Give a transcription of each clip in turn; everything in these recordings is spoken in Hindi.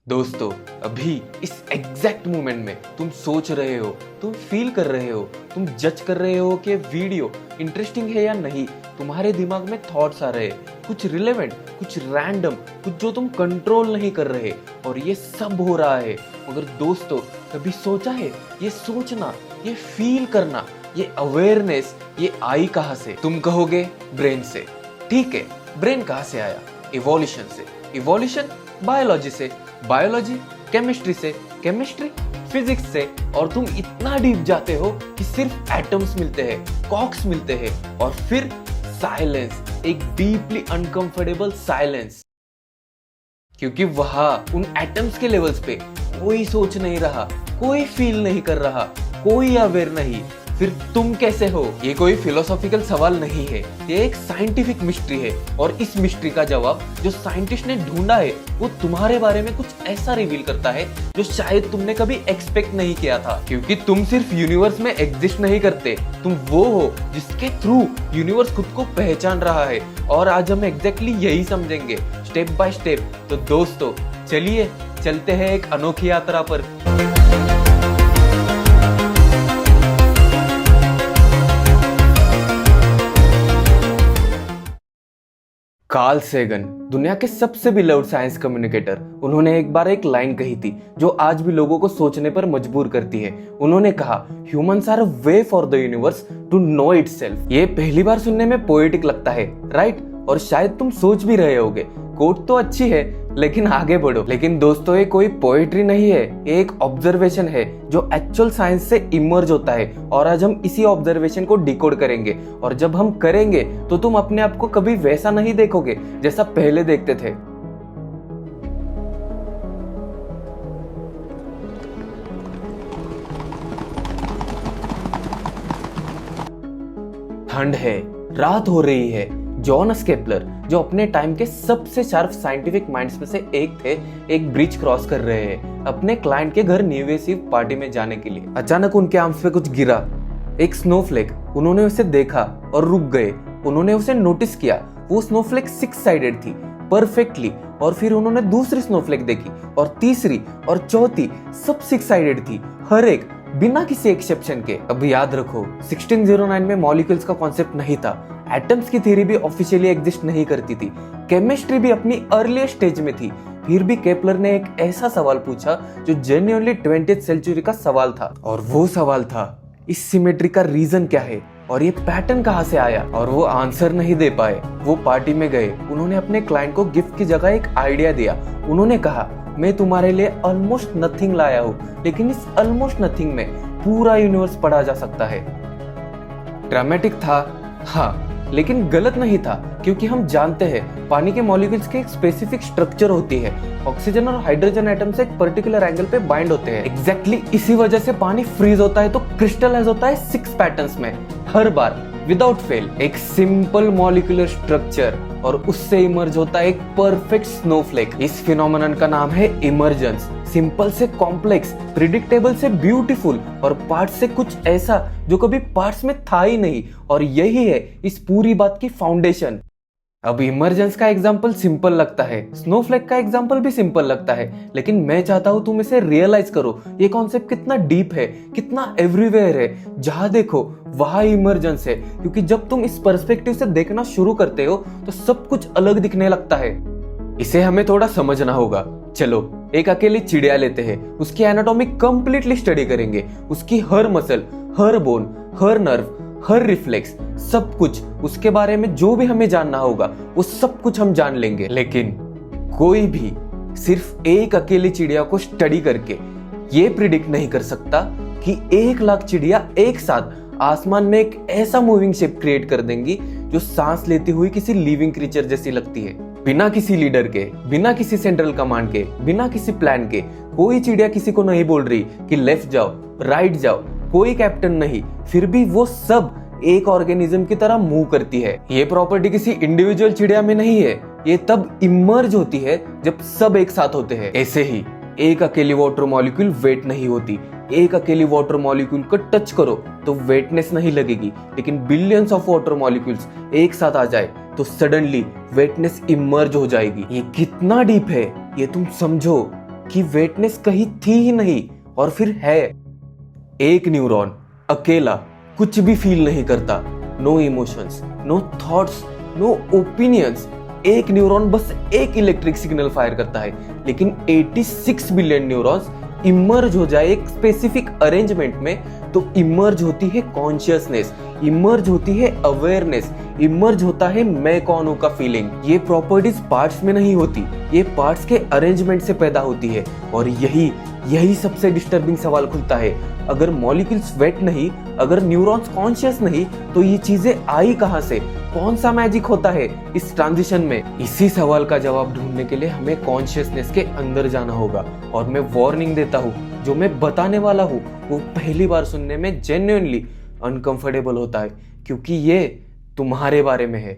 दोस्तों, अभी इस एग्जैक्ट मोमेंट में तुम सोच रहे हो, तुम फील कर रहे हो, तुम जज कर रहे हो कि वीडियो इंटरेस्टिंग है या नहीं। तुम्हारे दिमाग में थॉट्स आ रहे, कुछ रिलेवेंट, कुछ रैंडम, कुछ जो तुम कंट्रोल नहीं कर रहे, और ये सब हो रहा है। मगर दोस्तों, कभी सोचा है ये सोचना, ये फील करना, ये अवेयरनेस, ये आई कहाँ से? तुम कहोगे ब्रेन से। ठीक है, ब्रेन कहाँ से आया? इवोल्यूशन से। इवोल्यूशन बायोलॉजी से, बायोलॉजी केमिस्ट्री से, केमिस्ट्री फिजिक्स से, और तुम इतना डीप जाते हो कि सिर्फ एटम्स मिलते हैं, कॉक्स मिलते हैं, और फिर साइलेंस, एक डीपली अनकंफर्टेबल साइलेंस। क्योंकि वहां उन एटम्स के लेवल्स पे कोई सोच नहीं रहा, कोई फील नहीं कर रहा, कोई अवेयर नहीं। फिर तुम कैसे हो? ये कोई फिलोसॉफिकल सवाल नहीं है, ये एक साइंटिफिक मिस्ट्री है। और इस मिस्ट्री का जवाब जो साइंटिस्ट ने ढूंढा है, वो तुम्हारे बारे में कुछ ऐसा रिवील करता है जो शायद तुमने कभी एक्सपेक्ट नहीं किया था। क्योंकि तुम सिर्फ यूनिवर्स में एग्जिस्ट नहीं करते, तुम वो हो जिसके थ्रू यूनिवर्स खुद को पहचान रहा है। और आज हम एग्जैक्टली यही समझेंगे, स्टेप बाय स्टेप। तो दोस्तों, चलिए चलते हैं एक अनोखी यात्रा पर। कार्ल सेगन, दुनिया के सबसे बिलव्ड साइंस कम्युनिकेटर, उन्होंने एक बार एक लाइन कही थी जो आज भी लोगों को सोचने पर मजबूर करती है। उन्होंने कहा, humans are a way for the universe to know itself. ये पहली बार सुनने में पोएटिक लगता है, राइट? और शायद तुम सोच भी रहे होगे, कोट तो अच्छी है, लेकिन आगे बढ़ो। लेकिन दोस्तों, ये कोई पोएट्री नहीं है, ये एक ऑब्जर्वेशन है जो एक्चुअल साइंस से इमर्ज होता है। और आज हम इसी ऑब्जर्वेशन को डिकोड करेंगे। और जब हम करेंगे तो तुम अपने आप को कभी वैसा नहीं देखोगे जैसा पहले देखते थे। ठंड है, रात हो रही है। जोनास केपलर, जो अपने टाइम के सबसे शार्प साइंटिफिक माइंड्स में से एक थे, एक ब्रिज क्रॉस कर रहे हैं अपने क्लाइंट के घर न्यू ईयर ईव पार्टी में जाने के लिए। अचानक उनके आर्म्स पे कुछ गिरा, एक स्नोफ्लेक। उन्होंने उसे देखा और रुक गए। उन्होंने उसे नोटिस किया। वो स्नोफ्लेक 6 साइडेड थी, परफेक्टली। और फिर उन्होंने दूसरी स्नोफ्लेक देखी, और तीसरी और चौथी, सब 6 साइडेड थी, हर एक बिना किसी एक्सेप्शन के। अब याद रखो, 1609 में मॉलिक्यूल्स का कॉन्सेप्ट नहीं था, एटम्स की थ्योरी भी ऑफिशियली एग्जिस्ट नहीं करती थी, केमिस्ट्री भी अपनी अर्लीस्ट स्टेज में थी। फिर भी केपलर ने एक ऐसा सवाल पूछा जो जेन्युइनली 20th सेंचुरी का सवाल था। और वो सवाल था, इस सिमेट्री का रीजन क्या है और ये पैटर्न कहाँ से आया? और वो आंसर नहीं दे पाए। वो पार्टी में गए। उन्होंने अपने क्लाइंट को गिफ्ट की जगह एक आइडिया दिया। उन्होंने कहा, मैं तुम्हारे लिए ऑलमोस्ट नथिंग लाया हूँ, लेकिन इस ऑलमोस्ट नथिंग में पूरा यूनिवर्स पढ़ा जा सकता है। ड्रामेटिक था, हाँ, लेकिन गलत नहीं था। क्योंकि हम जानते हैं पानी के मॉलिक्यूल्स की एक स्पेसिफिक स्ट्रक्चर होती है। ऑक्सीजन और हाइड्रोजन एटम्स एक पर्टिकुलर एंगल पे बाइंड होते हैं। एग्जैक्टली इसी वजह से पानी फ्रीज होता है तो क्रिस्टलाइज होता है 6 पैटर्न्स में, हर बार विदाउट फेल। एक सिंपल मॉलिक्यूलर स्ट्रक्चर, और उससे इमर्ज होता है एक परफेक्ट स्नोफ्लेक। इस फिनोमेनन का नाम है इमर्जेंस। सिंपल से कॉम्प्लेक्स, प्रिडिक्टेबल से ब्यूटीफुल, और पार्ट से कुछ ऐसा जो कभी पार्ट्स में था ही नहीं। और यही है इस पूरी बात की फाउंडेशन। अब इमर्जेंस का एग्जाम्पल सिंपल लगता है, स्नोफ्लेक का एग्जाम्पल भी सिंपल लगता है, लेकिन मैं चाहता हूं तुम इसे रियलाइज करो। ये कॉन्सेप्ट कितना डीप है, कितना एवरीवेयर है। जहां देखो वहां इमर्जेंस है। क्योंकि जब तुम इस पर्सपेक्टिव से देखना शुरू करते हो तो सब कुछ अलग दिखने लगता है। इसे हमें थोड़ा समझना होगा। चलो एक अकेली चिड़िया लेते हैं, उसकी एनाटॉमी कंप्लीटली स्टडी करेंगे। उसकी हर मसल, हर बोन, हर नर्व, हर रिफ्लेक्स, सब कुछ, उसके बारे में जो भी हमें जानना होगा वो सब कुछ हम जान लेंगे। लेकिन कोई भी सिर्फ एक अकेली चिड़िया को स्टडी करके ये प्रिडिक्ट नहीं कर सकता कि 1 लाख चिड़िया एक साथ आसमान में एक ऐसा मूविंग शेप क्रिएट कर देंगी जो सांस लेती हुई किसी लिविंग क्रीचर जैसी लगती है। बिना किसी लीडर के, बिना किसी सेंट्रल कमांड के, बिना किसी प्लान के, कोई चिड़िया किसी को नहीं बोल रही कि लेफ्ट जाओ, राइट जाओ, कोई कैप्टन नहीं, फिर भी वो सब एक ऑर्गेनिज्म की तरह मूव करती है। ये प्रॉपर्टी किसी इंडिविजुअल चिड़िया में नहीं है, ये तब इमर्ज होती है जब सब एक साथ होते हैं। ऐसे ही एक अकेली वाटर मॉलिक्यूल वेट नहीं होती। एक अकेली वाटर मॉलिक्यूल को टच करो तो वेटनेस नहीं लगेगी, लेकिन बिलियंस ऑफ वाटर मॉलिक्यूल्स एक साथ आ जाए तो सडनली वेटनेस इमर्ज हो जाएगी। ये कितना डीप है ये तुम समझो। कि वेटनेस कहीं थी ही नहीं और फिर है। एक न्यूरॉन अकेला कुछ भी फील नहीं करता, no emotions, no thoughts, no opinions. एक न्यूरॉन बस एक इलेक्ट्रिक सिग्नल फायर करता है, लेकिन 86 बिलियन न्यूरॉन्स इमर्ज हो जाए एक स्पेसिफिक अरेंजमेंट में तो इमर्ज होती है कॉन्शियसनेस, इमर्ज होती है अवेयरनेस, इमर्ज होता है मैं कौन हूं का फीलिंग। ये प्रॉपर्टीज पार्ट्स में नहीं होती, ये पार्ट्स के अरेंजमेंट से पैदा होती है। और यही सबसे डिस्टर्बिंग सवाल खुलता है, अगर मॉलिक्यूल्स वेट नहीं, अगर न्यूरॉन्स कॉन्शियस नहीं, तो ये चीजें आई कहां से? कौन सा मैजिक होता है इस ट्रांजिशन में? इसी सवाल का जवाब ढूंढने के लिए हमें कॉन्शियसनेस के अंदर जाना होगा। और मैं वार्निंग देता हूँ, जो मैं बताने वाला हूँ वो पहली बार सुनने में जेन्युइनली अनकंफर्टेबल होता है, क्योंकि ये तुम्हारे बारे में है।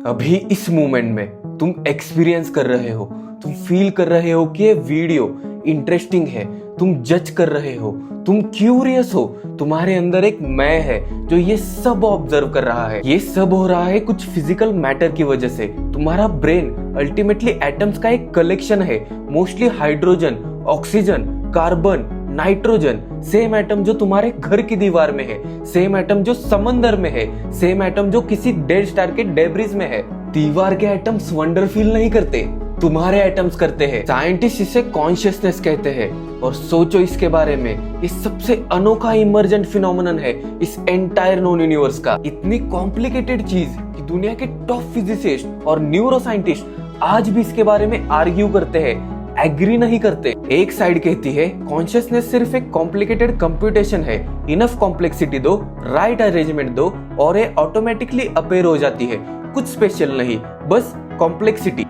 अभी इस मोमेंट में तुम एक्सपीरियंस कर रहे हो, तुम फील कर रहे हो कि ये वीडियो इंटरेस्टिंग है, तुम जज कर रहे हो, तुम क्यूरियस हो, तुम्हारे अंदर एक मैं है जो ये सब ऑब्जर्व कर रहा है। ये सब हो रहा है कुछ फिजिकल मैटर की वजह से। तुम्हारा ब्रेन अल्टीमेटली एटम्स का एक कलेक्शन है, mostly hydrogen, oxygen, carbon, nitrogen. Same atom जो तुम्हारे घर की दीवार में है, सेम एटम जो समंदर में है, सेम एटम जो किसी डेड स्टार के डेब्रिज में है। दीवार के एटम्स वंडर फील नहीं करते, तुम्हारे एटम्स करते हैं। साइंटिस्ट इसे कॉन्शियसनेस कहते हैं। और सोचो इसके बारे में, ये सबसे अनोखा इमर्जेंट फिनोमेनन है इस एंटायर नोन यूनिवर्स का। इतनी कॉम्प्लिकेटेड चीज कि दुनिया के टॉप फिजिसिस्ट और न्यूरो साइंटिस्ट आज भी इसके बारे में आर्ग्यू करते हैं, एग्री नहीं करते। एक साइड कहती है कॉन्शियसनेस सिर्फ एक कॉम्प्लिकेटेड कंप्यूटेशन है, इनफ कॉम्प्लेक्सिटी दो, राइट अरेंजमेंट दो और ये ऑटोमेटिकली अपेयर हो जाती है, कुछ स्पेशल नहीं, बस complexity.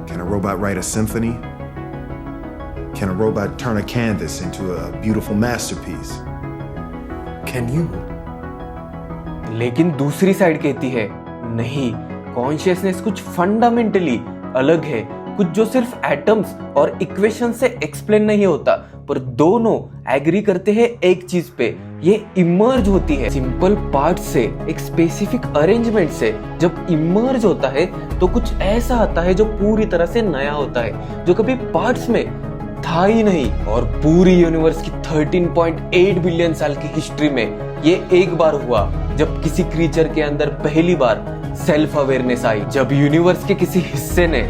Can a robot write a symphony? Can a robot turn a canvas into a beautiful masterpiece? Can you? लेकिन दूसरी साइड कहती है नहीं, कॉन्शियसनेस कुछ फंडामेंटली अलग है, कुछ जो सिर्फ एटम्स और इक्वेशन से एक्सप्लेन नहीं होता। पर दोनों एग्री करते हैं एक चीज पे, ये इमर्ज होती है सिंपल पार्ट से, एक स्पेसिफिक अरेंजमेंट से। जब इमर्ज होता है तो कुछ ऐसा आता है जो पूरी तरह से नया होता है, जो कभी पार्ट्स में था ही नहीं। और पूरी यूनिवर्स की 13.8 बिलियन साल की हिस्ट्री में ये एक बार हुआ जब किसी क्रीचर के अंदर पहली बार सेल्फ अवेयरनेस आई, जब यूनिवर्स के किसी हिस्से ने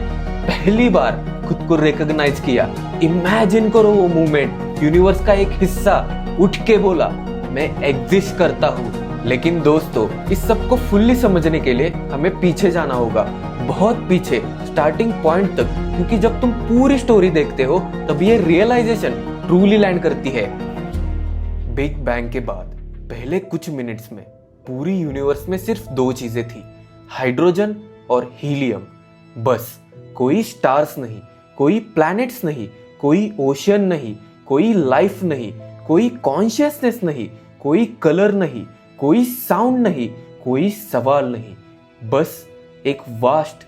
पहली बार खुद को रिकॉग्नाइज किया। इमेजिन करो वो मूवमेंट, यूनिवर्स का एक हिस्सा उठ के बोला मैं एग्जिस्ट करता हूँ। लेकिन दोस्तों, इस सब को फुल्ली समझने के लिए हमें पीछे जाना होगा, बहुत पीछे, स्टार्टिंग पॉइंट तक, क्योंकि जब तुम पूरी स्टोरी देखते हो तब ये रियलाइजेशन ट्रूली लैंड करती है। बिग बैंग के बाद पहले कुछ मिनट्स में पूरी यूनिवर्स में सिर्फ दो चीजें थी, हाइड्रोजन और हीलियम। बस, कोई स्टार्स नहीं, कोई प्लैनेट्स नहीं, कोई ओशियन नहीं, कोई लाइफ नहीं, कोई कॉन्शियसनेस नहीं, कोई कलर नहीं, कोई साउंड नहीं, कोई सवाल नहीं। बस एक वास्ट,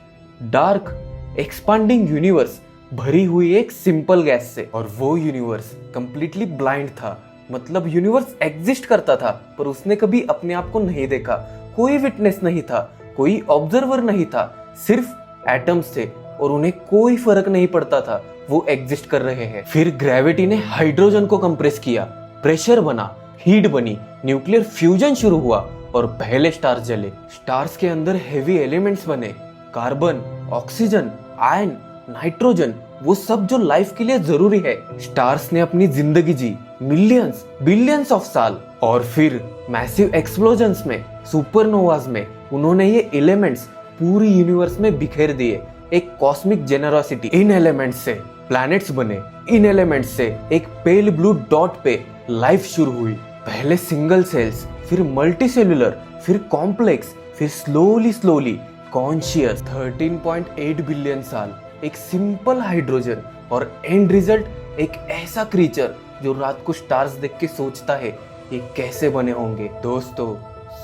डार्क, एक्सपांडिंग यूनिवर्स भरी हुई एक सिंपल गैस से। और वो यूनिवर्स कंप्लीटली ब्लाइंड था, मतलब यूनिवर्स एग्जिस्ट करता था पर उसने कभी अपने आप को नहीं देखा। कोई विटनेस नहीं था, कोई ऑब्जर्वर नहीं था, सिर्फ एटम्स थे और उन्हें कोई फर्क नहीं पड़ता था वो एग्जिस्ट कर रहे हैं। फिर ग्रेविटी ने हाइड्रोजन को कंप्रेस किया, प्रेशर बना, हीट बनी, न्यूक्लियर फ्यूजन शुरू हुआ और पहले स्टार्स जले। स्टार्स के अंदर हेवी एलिमेंट्स बने, कार्बन, ऑक्सीजन, आयन, नाइट्रोजन, वो सब जो लाइफ के लिए जरूरी है। स्टार्स ने अपनी जिंदगी जी मिलियंस, बिलियंस ऑफ साल। और फिर मैसिव एक्सप्लोजन्स में, सुपरनोवाज में उन्होंने ये एलिमेंट्स पूरी यूनिवर्स में बिखेर दिए। एक कॉस्मिक जेनरोसिटी, इन एलिमेंट्स से प्लैनेट्स बने, इन एलिमेंट्स से एक पेल ब्लू डॉट पे लाइफ शुरू हुई। पहले सिंगल सेल्स, फिर मल्टी सेल्यूलर, फिर कॉम्प्लेक्स, फिर स्लोली कॉन्शियस। 13.8 बिलियन साल, एक सिंपल हाइड्रोजन और एंड रिजल्ट एक ऐसा क्रीचर जो रात को स्टार्स देख के सोचता है ये कैसे बने होंगे। दोस्तों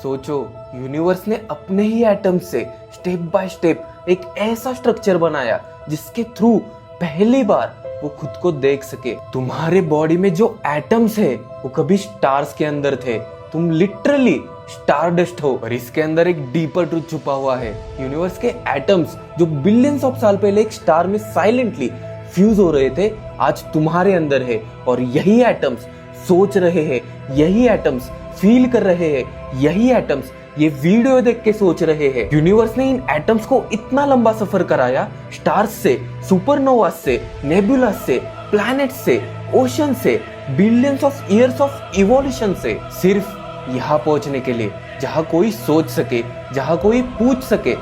सोचो, यूनिवर्स ने अपने ही एटम से स्टेप बाय स्टेप एक ऐसा स्ट्रक्चर बनाया जिसके थ्रू पहली बार वो खुद को देख सके। तुम्हारे बॉडी में जो एटम्स है वो कभी स्टार्स के अंदर थे, तुम लिटरली स्टारडस्ट हो। और इसके अंदर एक डीपर ट्रूथ छुपा हुआ है, यूनिवर्स के एटम्स जो बिलियंस ऑफ साल पहले एक स्टार में साइलेंटली फ्यूज हो रहे थे आज तुम्हारे अंदर है। और यही एटम्स सोच रहे हैं, यही एटम्स फील कर रहे हैं, यही एटम्स ये वीडियो देख के सोच रहे हैं। यूनिवर्स ने इन एटम्स को इतना लंबा सफर कराया, स्टार्स से, सुपरनोवास से, नेबुलास से, प्लैनेट्स से, ओशन से, billions of years of evolution से, सिर्फ यहाँ पहुंचने के लिए जहाँ कोई सोच सके, जहाँ कोई पूछ सके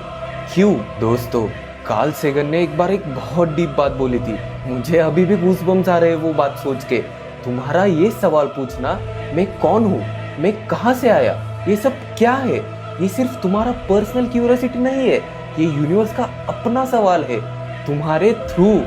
क्यों। दोस्तों, कार्ल सेगन ने एक बार एक बहुत डीप बात बोली थी, मुझे अभी भी गूज़बम्स आ रहे हैं वो बात सोच के। तुम्हारा ये सवाल पूछना, मैं कौन हूँ, मैं कहाँ से आया, ये सब क्या है, ये सिर्फ तुम्हारा पर्सनल क्यूरियोसिटी नहीं है, ये यूनिवर्स का अपना सवाल है तुम्हारे थ्रू।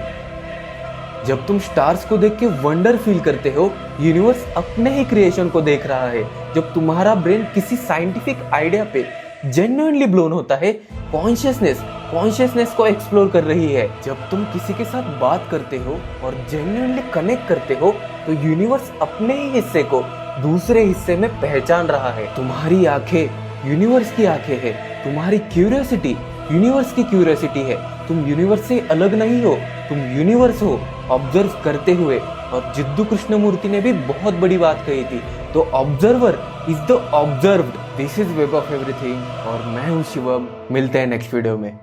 जब तुम स्टार्स को देख के वंडर फील करते हो, यूनिवर्स अपने ही क्रिएशन को देख रहा है। जब तुम्हारा ब्रेन किसी साइंटिफिक आइडिया पे जेन्युइनली ब्लोन होता है, कॉन्शियसनेस को एक्सप्लोर कर रही है। जब तुम किसी के साथ बात करते हो और जेन्युइनली कनेक्ट करते हो, तो यूनिवर्स अपने ही हिस्से को दूसरे हिस्से में पहचान रहा है। तुम्हारी आंखें यूनिवर्स की आंखें है, तुम्हारी क्यूरियोसिटी यूनिवर्स की क्यूरियोसिटी है। तुम यूनिवर्स से अलग नहीं हो, तुम यूनिवर्स हो ऑब्जर्व करते हुए। और जिद्दू कृष्णमूर्ति ने भी बहुत बड़ी बात कही थी, तो observer is the observed. This is web of everything और मैं हूँ शिवम। मिलते हैं नेक्स्ट वीडियो में।